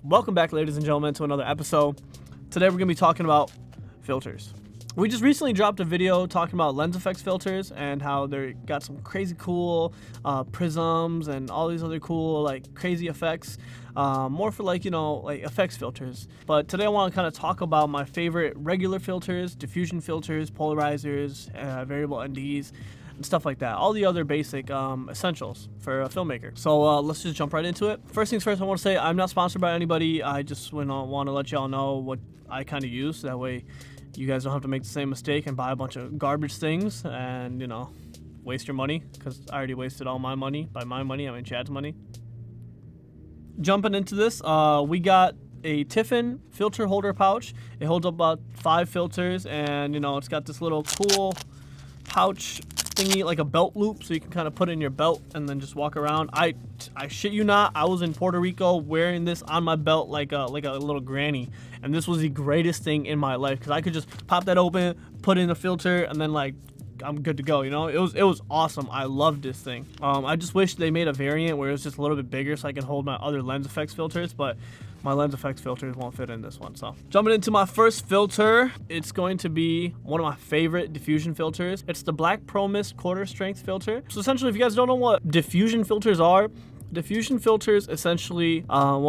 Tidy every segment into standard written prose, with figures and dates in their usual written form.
Welcome back, ladies and gentlemen, to another episode. Today we're going to be talking about filters. We just recently dropped a video talking about lens effects filters and how they got some crazy cool prisms and all these other cool like crazy effects, more for like effects filters. But today I want to kind of talk about my favorite regular filters, diffusion filters, polarizers, variable NDs, and stuff like that. All the other basic essentials for a filmmaker. So let's just jump right into it. First things first, I want to say I'm not sponsored by anybody. I just want to let y'all know what I kind of use. That way you guys don't have to make the same mistake and buy a bunch of garbage things and, waste your money, because I already wasted all my money. By my money, I mean Chad's money. Jumping into this, we got a Diffusion filter holder pouch. It holds up about 5 filters, and it's got this little cool pouch thingy, like a belt loop, so you can kind of put it in your belt and then just walk around. I shit you not, I was in Puerto Rico wearing this on my belt like a little granny, and this was the greatest thing in my life because I could just pop that open, put in a filter, and then like I'm good to go. It was awesome. I loved this thing. I just wish they made a variant where it was just a little bit bigger so I can hold my other lens effects filters, but my lens effects filters won't fit in this one. So jumping into my first filter, it's going to be one of my favorite diffusion filters. It's the Black Pro Mist quarter strength filter. So essentially, if you guys don't know what diffusion filters are, diffusion filters essentially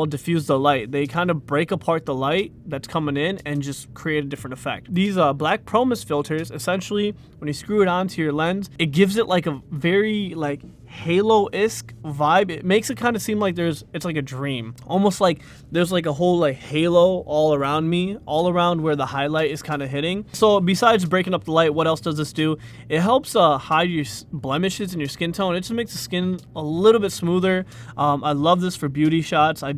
diffuse the light. They kind of break apart the light that's coming in and just create a different effect. These Black Pro Mist filters, essentially, when you screw it onto your lens, it gives it like a very like halo-esque vibe. It makes it kind of seem like it's like a dream, almost like there's like a whole like halo all around me, all around where the highlight is kind of hitting. So besides breaking up the light, what else does this do? It helps hide your blemishes in your skin tone. It just makes the skin a little bit smoother. I love this for beauty shots. I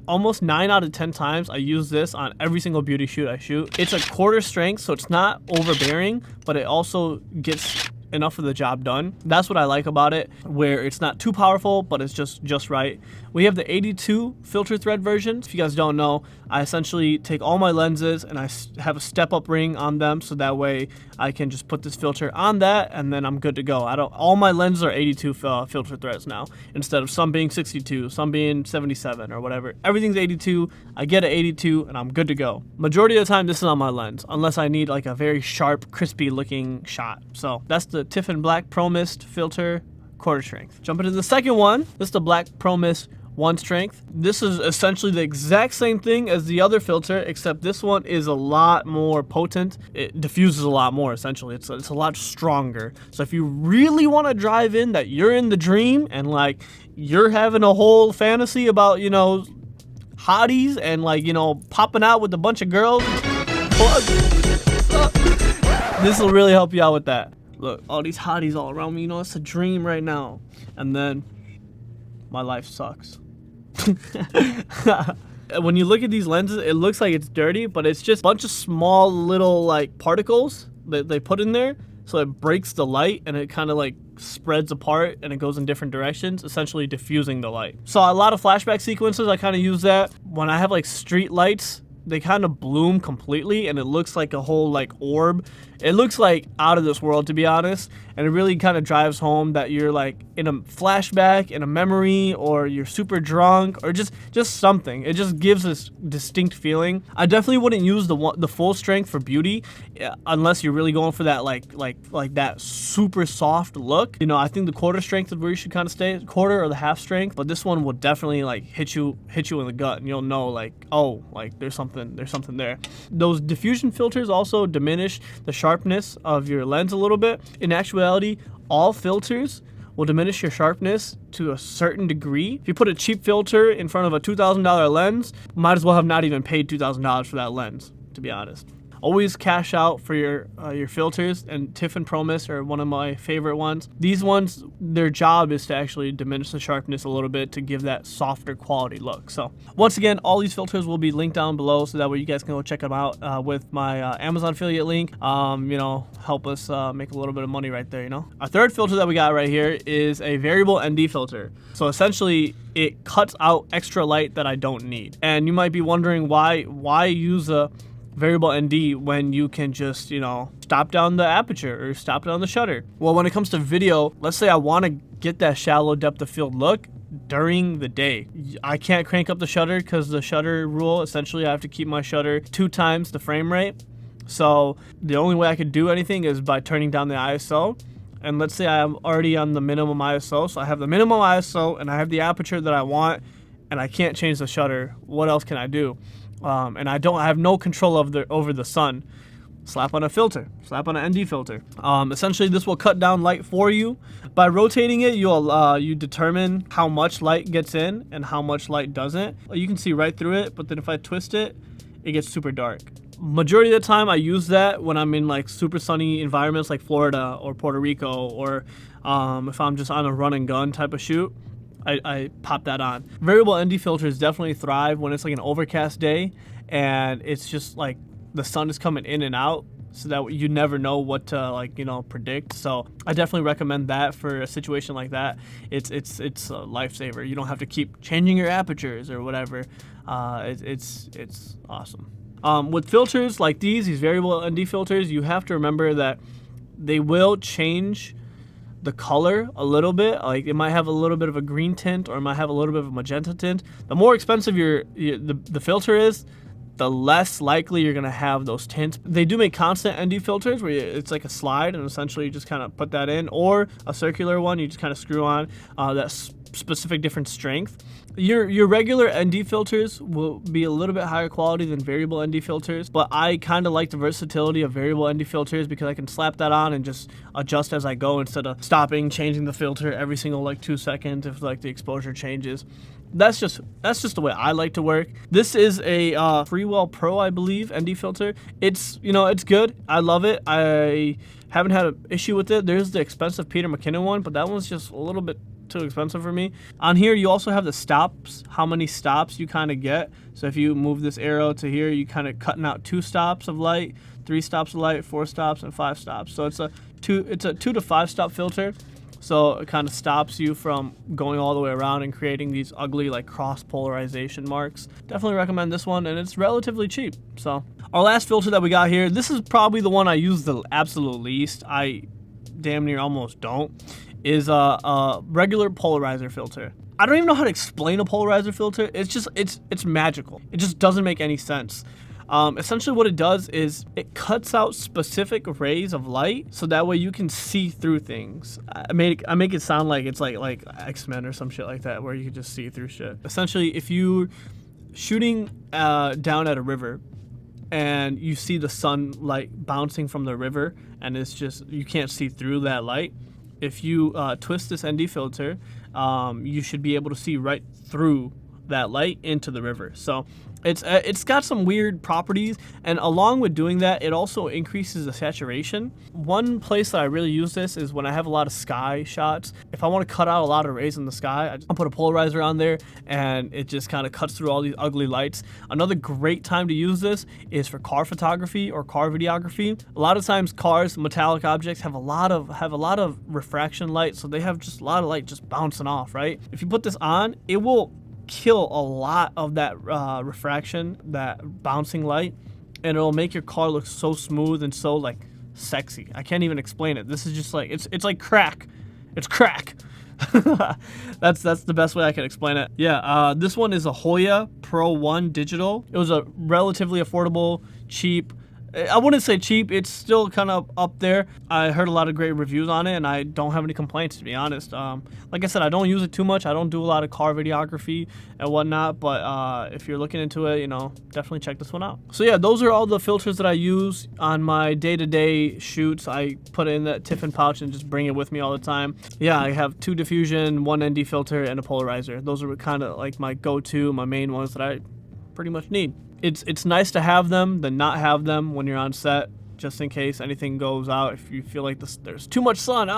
almost 9 out of 10 times I use this on every single beauty shoot I shoot. It's a quarter strength, so it's not overbearing, but it also gets enough of the job done. That's what I like about it, where it's not too powerful, but it's just right. We have the 82 filter thread version. If you guys don't know, I essentially take all my lenses and I have a step-up ring on them, so that way I can just put this filter on that and then I'm good to go. All my lenses are 82 filter threads now, instead of some being 62, some being 77 or whatever. Everything's 82. I get an 82 and I'm good to go. Majority of the time this is on my lens, unless I need like a very sharp, crispy looking shot. So that's the Diffusion Black Pro Mist filter quarter strength. Jumping to the second one, this is the Black Pro Mist 1 strength. This is essentially the exact same thing as the other filter, except this one is a lot more potent. It diffuses a lot more, essentially. It's a lot stronger. So if you really want to drive in that you're in the dream and like you're having a whole fantasy about, hotties and like, popping out with a bunch of girls, this will really help you out with that. Look, all these hotties all around me, it's a dream right now. And then my life sucks. When you look at these lenses, it looks like it's dirty, but it's just a bunch of small little like particles that they put in there. So it breaks the light and it kind of like spreads apart and it goes in different directions, essentially diffusing the light. So a lot of flashback sequences, I kind of use that. When I have like street lights, they kind of bloom completely and it looks like a whole like orb. It looks like out of this world, to be honest, and it really kind of drives home that you're like in a flashback, in a memory, or you're super drunk, or just something. It just gives this distinct feeling. I definitely wouldn't use the full strength for beauty unless you're really going for that like that super soft look. I think the quarter strength is where you should kind of stay, quarter or the half strength. But this one will definitely like hit you in the gut, and you'll know like, oh, like there's something there. Those diffusion filters also diminish the sharpness of your lens a little bit. In actuality, all filters will diminish your sharpness to a certain degree. If you put a cheap filter in front of a $2,000 lens, might as well have not even paid $2,000 for that lens, to be honest. Always cash out for your filters, and Diffusion Pro Mist are one of my favorite ones. These ones, their job is to actually diminish the sharpness a little bit to give that softer quality look. So once again, all these filters will be linked down below, so that way you guys can go check them out with my Amazon affiliate link. Help us make a little bit of money right there. Our third filter that we got right here is a variable ND filter. So essentially, it cuts out extra light that I don't need. And you might be wondering why use a variable ND when you can just, stop down the aperture or stop down the shutter. Well, when it comes to video, let's say I want to get that shallow depth of field look, during the day. I can't crank up the shutter because the shutter rule, essentially I have to keep my shutter 2 times the frame rate. So the only way I could do anything is by turning down the ISO. And let's say I'm already on the minimum ISO. So I have the minimum ISO and I have the aperture that I want, and I can't change the shutter. What else can I do? And I have no control over the sun. Slap on a filter, slap on an ND filter. Essentially, this will cut down light for you. By rotating it, you determine how much light gets in and how much light doesn't. You can see right through it, but then if I twist it, it gets super dark. Majority of the time, I use that when I'm in like super sunny environments like Florida or Puerto Rico, or if I'm just on a run and gun type of shoot. I pop that on. Variable ND filters definitely thrive when it's like an overcast day and it's just like the sun is coming in and out, so that you never know what to predict. So I definitely recommend that for a situation like that. It's a lifesaver. You don't have to keep changing your apertures or whatever. It's awesome. With filters like these variable ND filters, you have to remember that they will change the color a little bit. Like it might have a little bit of a green tint or it might have a little bit of a magenta tint. The more expensive the filter is, the less likely you're gonna have those tints. They do make constant ND filters where it's like a slide and essentially you just kind of put that in, or a circular one you just kind of screw on that specific different strength. Your regular ND filters will be a little bit higher quality than variable ND filters, but I kind of like the versatility of variable ND filters because I can slap that on and just adjust as I go instead of changing the filter every single like 2 seconds if like the exposure changes. That's just the way I like to work. This is a Freewell Pro, I believe, ND filter. It's it's good. I love it. I haven't had an issue with it. There's the expensive Peter McKinnon one, but that one's just a little bit too expensive for me. On here, you also have the stops, how many stops you kind of get. So if you move this arrow to here, you kind of cutting out 2 stops of light, 3 stops of light, 4 stops, and 5 stops. So it's a 2 to 5 stop filter. So it kind of stops you from going all the way around and creating these ugly like cross polarization marks. Definitely recommend this one, and it's relatively cheap. So our last filter that we got here, this is probably the one I use the absolute least. I damn near almost don't. Is a regular polarizer filter. I don't even know how to explain a polarizer filter. It's magical. It just doesn't make any sense. Essentially what it does is it cuts out specific rays of light so that way you can see through things. I make it sound like it's like X-Men or some shit like that where you can just see through shit. Essentially, if you're shooting down at a river and you see the sunlight bouncing from the river and it's just, you can't see through that light, if you twist this ND filter, you should be able to see right through that light into the river. So it's got some weird properties, and along with doing that, it also increases the saturation. One place that I really use this is when I have a lot of sky shots. If I want to cut out a lot of rays in the sky, I'll put a polarizer on there and it just kind of cuts through all these ugly lights. Another great time to use this is for car photography or car videography. A lot of times cars, metallic objects have a lot of refraction light, so they have just a lot of light just bouncing off, right? If you put this on, it will kill a lot of that refraction, that bouncing light, and it'll make your car look so smooth and so like sexy. I can't even explain it. This is just like it's like crack. It's crack. That's the best way I can explain it. Yeah, this one is a Hoya Pro 1 digital. It was a relatively affordable, cheap. I wouldn't say cheap, it's still kind of up there. I heard a lot of great reviews on it and I don't have any complaints, to be honest. Like I said, I don't use it too much. I don't do a lot of car videography and whatnot, but if you're looking into it, definitely check this one out. So yeah, those are all the filters that I use on my day-to-day shoots. I put it in that Tiffin pouch and just bring it with me all the time. Yeah, I have 2 diffusion, 1 ND filter, and a polarizer. Those are kind of like my go-to, my main ones that I pretty much need. It's nice to have them than not have them when you're on set, just in case anything goes out. If you feel like there's too much sun,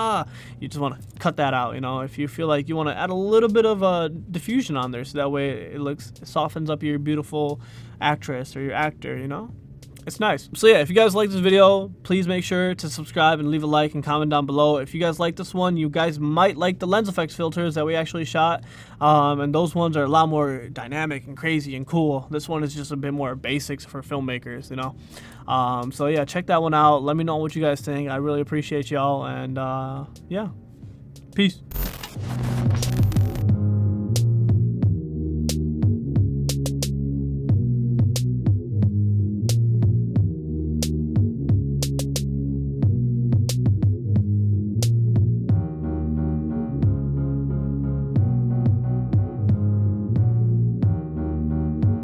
you just want to cut that out. If you feel like you want to add a little bit of diffusion on there, so that way it softens up your beautiful actress or your actor. It's nice. So yeah, if you guys like this video, please make sure to subscribe and leave a like and comment down below. If you guys like this one, you guys might like the lens effects filters that we actually shot. And those ones are a lot more dynamic and crazy and cool. This one is just a bit more basics for filmmakers, So yeah, check that one out. Let me know what you guys think. I really appreciate y'all. And yeah, peace.